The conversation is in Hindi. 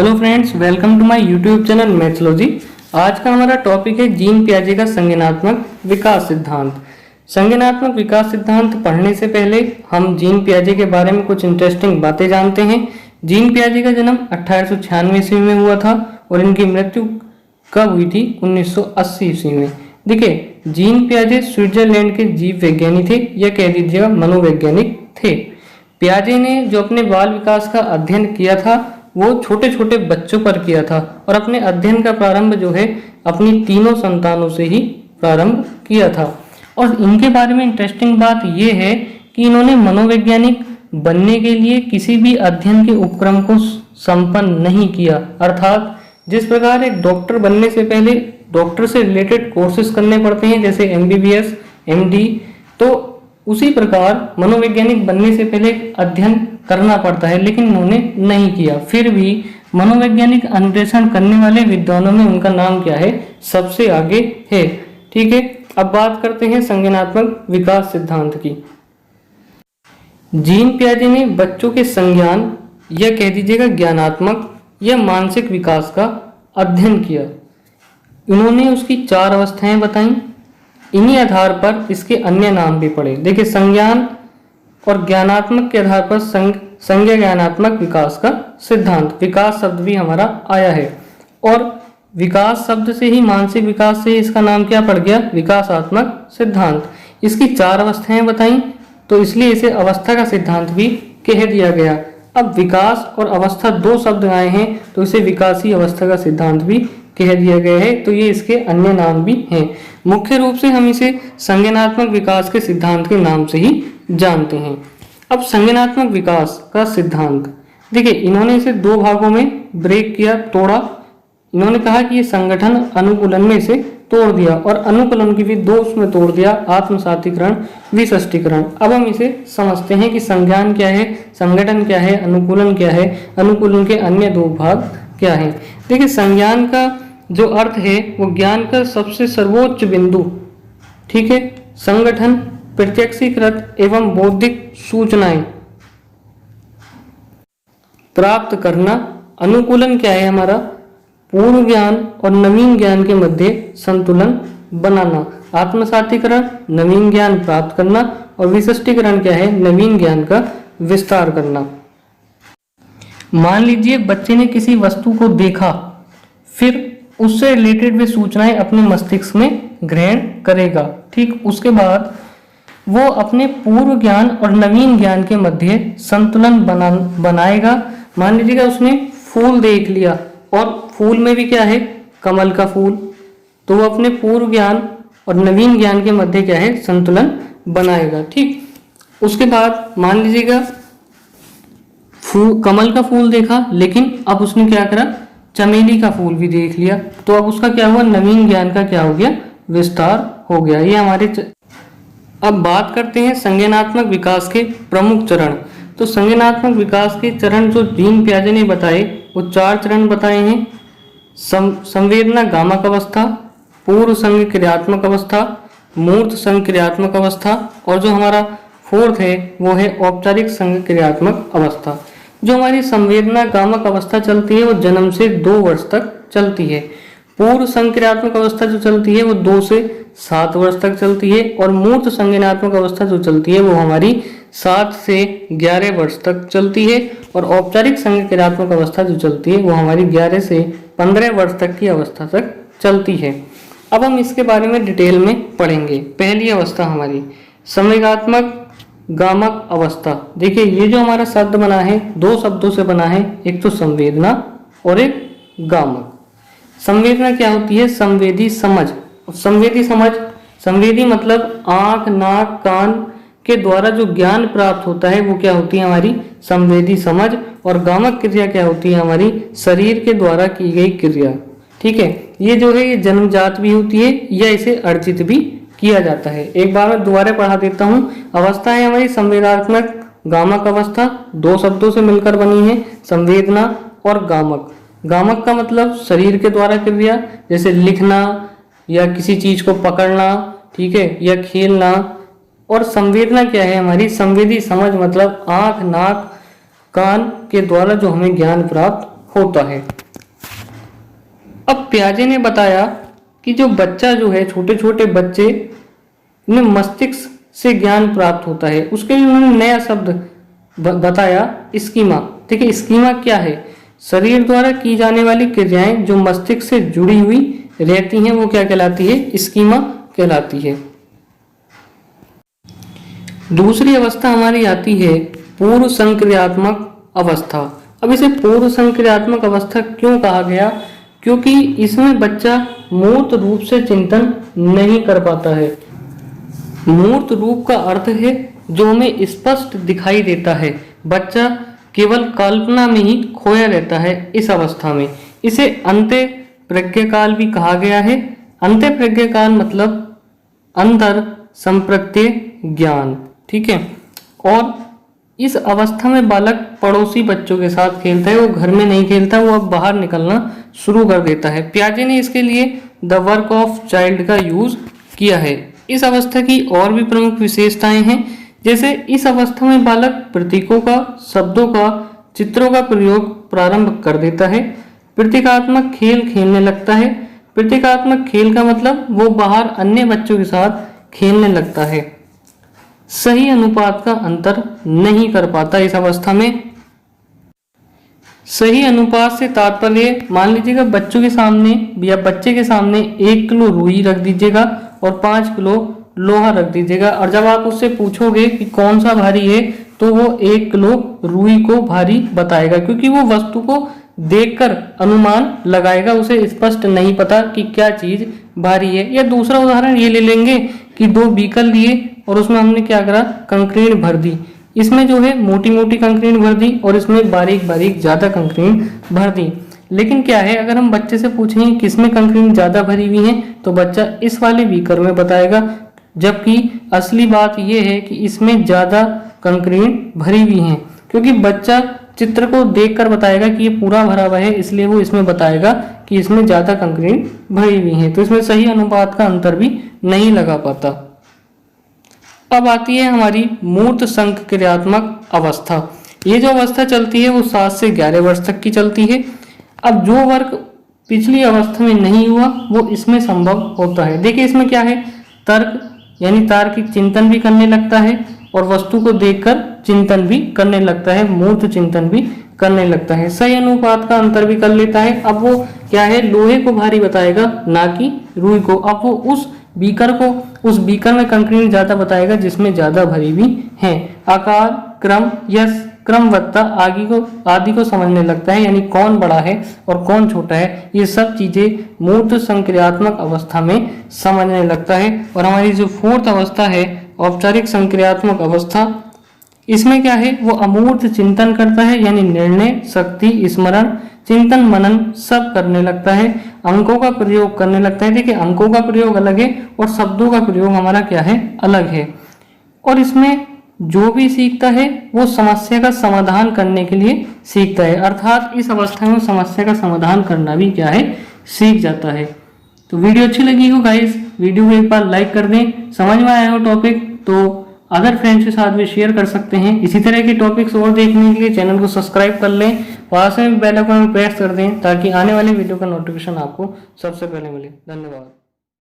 Hello friends, welcome to my YouTube channel mythology. आज का हमारा टॉपिक है जीन पियाजे का संज्ञानात्मक विकास सिद्धांत। संज्ञानात्मक विकास सिद्धांत पढ़ने से पहले हम जीन पियाजे के बारे में कुछ इंटरेस्टिंग बातें जानते हैं। जीन पियाजे का जन्म 1896 ईस्वी में हुआ था और इनकी मृत्यु कब हुई थी? 1980 ईस्वी में। देखिए, जीन पियाजे स्विट्जरलैंड के जीव वैज्ञानिक थे या कह दीजिएगा मनोवैज्ञानिक थे। पियाजे ने जो अपने बाल विकास का अध्ययन किया था वो छोटे छोटे बच्चों पर किया था और अपने अध्ययन का प्रारंभ जो है अपनी तीनों संतानों से ही प्रारंभ किया था। और इनके बारे में इंटरेस्टिंग बात यह है कि इन्होंने मनोवैज्ञानिक बनने के लिए किसी भी अध्ययन के उपक्रम को संपन्न नहीं किया। अर्थात जिस प्रकार एक डॉक्टर बनने से पहले डॉक्टर से रिलेटेड कोर्सेज करने पड़ते हैं जैसे MBBS, MD, तो उसी प्रकार मनोवैज्ञानिक बनने से पहले अध्ययन करना पड़ता है, लेकिन उन्होंने नहीं किया। फिर भी मनोवैज्ञानिक अन्वेषण करने वाले विद्वानों में उनका नाम क्या है? सबसे आगे है। ठीक है, अब बात करते हैं संज्ञानात्मक विकास सिद्धांत की। जीन पियाजे ने बच्चों के संज्ञान या कह दीजिएगा ज्ञानात्मक या मानसिक विकास का अध्ययन किया। उन्होंने उसकी 4 अवस्थाएं बताई। इन्हीं आधार पर इसके अन्य नाम भी पड़े। देखिए, संज्ञान और ज्ञानात्मक के आधार पर संज्ञा ज्ञानात्मक विकास का सिद्धांत। विकास शब्द भी हमारा आया है और विकास शब्द से ही मानसिक विकास से इसका नाम क्या पड़ गया? विकासात्मक सिद्धांत। इसकी 4 अवस्थाएं बताई तो इसलिए इसे अवस्था का सिद्धांत भी कह दिया गया। अब विकास और अवस्था 2 शब्द आए हैं तो इसे विकासी अवस्था का सिद्धांत भी कह दिया गया है। तो ये इसके अन्य नाम भी हैं। मुख्य रूप से हम इसे संज्ञानात्मक विकास के सिद्धांत के नाम से ही जानते हैं। अब संज्ञानात्मक विकास का सिद्धांत, देखिए, इन्होंने इसे 2 भागों में ब्रेक किया, तोड़ा। इन्होंने कहा कि ये संगठन अनुकूलन में इसे तोड़ दिया और अनुकूलन की भी 2 उसमें तोड़ दिया, आत्मसातीकरण, विशिष्टीकरण। अब हम इसे समझते हैं कि संज्ञान क्या है, संगठन क्या है, अनुकूलन क्या है, अनुकूलन के अन्य 2 भाग क्या है। देखिए, संज्ञान का जो अर्थ है वो ज्ञान का सबसे सर्वोच्च बिंदु, ठीक है, संगठन, प्रत्यक्षीकृत एवं बौद्धिक सूचनाएं प्राप्त करना। अनुकूलन क्या है हमारा? पूर्व ज्ञान और नवीन ज्ञान के मध्य संतुलन बनाना। आत्मसातीकरण, नवीन ज्ञान प्राप्त करना और विशिष्टीकरण क्या है? नवीन ज्ञान का विस्तार करना। मान लीजिए बच्चे ने किसी वस्तु को देखा, फिर उससे रिलेटेड वे सूचनाएं अपने मस्तिष्क में ग्रहण करेगा। ठीक, उसके बाद वो अपने पूर्व ज्ञान और नवीन ज्ञान के मध्य संतुलन बनाएगा। मान लीजिएगा उसने फूल देख लिया और फूल में भी क्या है? कमल का फूल। तो वो अपने पूर्व ज्ञान और नवीन ज्ञान के मध्य क्या है? संतुलन बनाएगा। ठीक, उसके बाद मान लीजिएगा कमल का फूल देखा, लेकिन अब उसने क्या करा? चमेली का फूल भी देख लिया। तो अब उसका क्या हुआ? नवीन ज्ञान का क्या हो गया? विस्तार हो गया। ये हमारे अब बात करते हैं संज्ञानात्मक विकास के प्रमुख चरण। तो संज्ञानात्मक विकास के चरण जो जीन पियाजे ने बताए वो 4 चरण बताए हैं। संवेदना गामक अवस्था, पूर्व संज्ञ क्रियात्मक अवस्था, मूर्त संज्ञ क्रियात्मक अवस्था और जो हमारा 4th है वो है औपचारिक संज्ञ क्रियात्मक अवस्था। जो हमारी संवेदना गामक अवस्था चलती है वो जन्म से 2 वर्ष तक चलती है। पूर्व संज्ञानात्मक अवस्था जो चलती है वो 2 से 7 वर्ष तक चलती है और मूर्त संज्ञानात्मक अवस्था जो चलती है वो हमारी 7 से 11 वर्ष तक चलती है और औपचारिक संज्ञानात्मक अवस्था जो चलती है वो हमारी 11 से 15 वर्ष तक की अवस्था तक चलती है। अब हम इसके बारे में डिटेल में पढ़ेंगे। पहली अवस्था हमारी संवेगात्मक गामक अवस्था। देखिए, ये जो हमारा शब्द बना है 2 शब्दों से बना है, एक तो संवेदना और एक गामक। संवेदना क्या होती है? संवेदी समझ। संवेदी समझ, संवेदी मतलब आंख, नाक, कान के द्वारा जो ज्ञान प्राप्त होता है वो क्या होती है? हमारी संवेदी समझ। और गामक क्रिया क्या होती है? हमारी शरीर के द्वारा की गई क्रिया। ठीक है, ये जो है ये जन्मजात भी होती है या इसे अर्जित भी किया जाता है। एक बार मैं दोबारा पढ़ा देता हूँ। अवस्था है हमारी संवेदनात्मक गामक अवस्था, 2 शब्दों से मिलकर बनी है, संवेदना और गामक। गामक का मतलब शरीर के द्वारा क्रिया, जैसे लिखना या किसी चीज को पकड़ना, ठीक है, या खेलना। और संवेदना क्या है? हमारी संवेदी समझ मतलब आंख, नाक, कान के द्वारा जो हमें ज्ञान प्राप्त होता है। अब पियाजे ने बताया कि जो बच्चा जो है, छोटे छोटे बच्चे ने मस्तिष्क से ज्ञान प्राप्त होता है, उसके लिए उन्होंने नया शब्द बताया, स्कीमा। ठीक है, स्कीमा क्या है? शरीर द्वारा की जाने वाली क्रियाएं जो मस्तिष्क से जुड़ी हुई रहती हैं वो क्या कहलाती है? स्कीमा कहलाती है। दूसरी अवस्था हमारी आती है पूर्व संक्रियात्मक अवस्था। अब इसे पूर्व संक्रियात्मक अवस्था क्यों कहा गया? क्योंकि इसमें बच्चा मूर्त रूप से चिंतन नहीं कर पाता है। मूर्त रूप का अर्थ है जो हमें स्पष्ट दिखाई देता है। बच्चा केवल कल्पना में ही खोया रहता है इस अवस्था में। इसे अंत्य प्रज्ञाकाल भी कहा गया है। अंत्य प्रज्ञाकाल मतलब अंतर संप्रत्य ज्ञान। ठीक है, और इस अवस्था में बालक पड़ोसी बच्चों के साथ खेलता है, वो घर में नहीं खेलता, वो अब बाहर निकलना शुरू कर देता है। पियाजे ने इसके लिए द वर्क ऑफ चाइल्ड का यूज किया है। इस अवस्था की और भी प्रमुख विशेषताएं हैं, जैसे इस अवस्था में बालक प्रतीकों का, शब्दों का, चित्रों का प्रयोग प्रारंभ कर देता है। प्रतीकात्मक खेल खेलने लगता है। प्रतीकात्मक खेल का मतलब वो बाहर अन्य बच्चों के साथ खेलने लगता है। सही अनुपात का अंतर नहीं कर पाता इस अवस्था में। सही अनुपात से तात्पर्य, मान लीजिएगा बच्चों के सामने या बच्चे के सामने 1 किलो रुई रख दीजिएगा और 5 किलो लोहा रख दीजिएगा, और जब आप उससे पूछोगे कि कौन सा भारी है तो वो 1 किलो रुई को भारी बताएगा, क्योंकि वो वस्तु को देखकर अनुमान लगाएगा, उसे स्पष्ट नहीं पता कि क्या चीज भारी है। या दूसरा उदाहरण ये ले लेंगे कि 2 बीकर लिए और उसमें हमने क्या करा? कंकरीन भर दी। इसमें जो है मोटी मोटी कंकरीन भर दी और इसमें बारीक बारीक ज्यादा कंकरीन भर दी। लेकिन क्या है, अगर हम बच्चे से पूछें किसमें कंकरीन ज्यादा भरी हुई है तो बच्चा इस वाले बीकर में बताएगा, जबकि असली बात यह है कि इसमें ज्यादा कंकरीन भरी हुई है, क्योंकि बच्चा चित्र को देखकर बताएगा कि ये पूरा भरा हुआ है, इसलिए वो इसमें बताएगा कि इसमें ज्यादा कंकरीन भरी हुई है। तो इसमें सही अनुपात का अंतर भी नहीं लगा पाता। अब आती है हमारी मूर्त संक्रियात्मक अवस्था। ये जो अवस्था चलती है वो 7 से 11 वर्ष तक की चलती है। अब जो वर्ग पिछली अवस्था में नहीं हुआ वो इसमें संभव होता है। देखिए इसमें क्या है, तर्क यानी तार्किक चिंतन भी करने लगता है और वस्तु को देखकर चिंतन भी करने लगता है, मूर्त चिंतन भी करने लगता है। सही अनुपात का अंतर भी कर लेता है। अब वो क्या है, लोहे को भारी बताएगा ना कि रुई को। अब वो उस बीकर में कंकरीन ज्यादा बताएगा जिसमें ज्यादा भरी हुई है। आकार, क्रम या क्रमवत्ता आदि को समझने लगता है, यानी कौन बड़ा है और कौन छोटा है, ये सब चीजें मूर्त संक्रियात्मक अवस्था में समझने लगता है। और हमारी जो 4th अवस्था है औपचारिक संक्रियात्मक अवस्था, इसमें क्या है, वो अमूर्त चिंतन करता है, यानी निर्णय शक्ति, स्मरण, चिंतन मनन सब करने लगता है। अंकों का प्रयोग करने लगता है। देखिए अंकों का प्रयोग अलग है और शब्दों का प्रयोग हमारा क्या है, अलग है। और इसमें जो भी सीखता है वो समस्या का समाधान करने के लिए सीखता है, अर्थात इस अवस्था में समस्या का समाधान करना भी क्या है, सीख जाता है। तो वीडियो अच्छी लगी हो गाइस, वीडियो को एक बार लाइक कर दें। समझ में आया हो टॉपिक तो अदर फ्रेंड्स के साथ भी शेयर कर सकते हैं। इसी तरह के टॉपिक्स और देखने के लिए चैनल को सब्सक्राइब कर लें, पास में बेल आइकन प्रेस कर दें ताकि आने वाले वीडियो का नोटिफिकेशन आपको सबसे पहले मिले। धन्यवाद।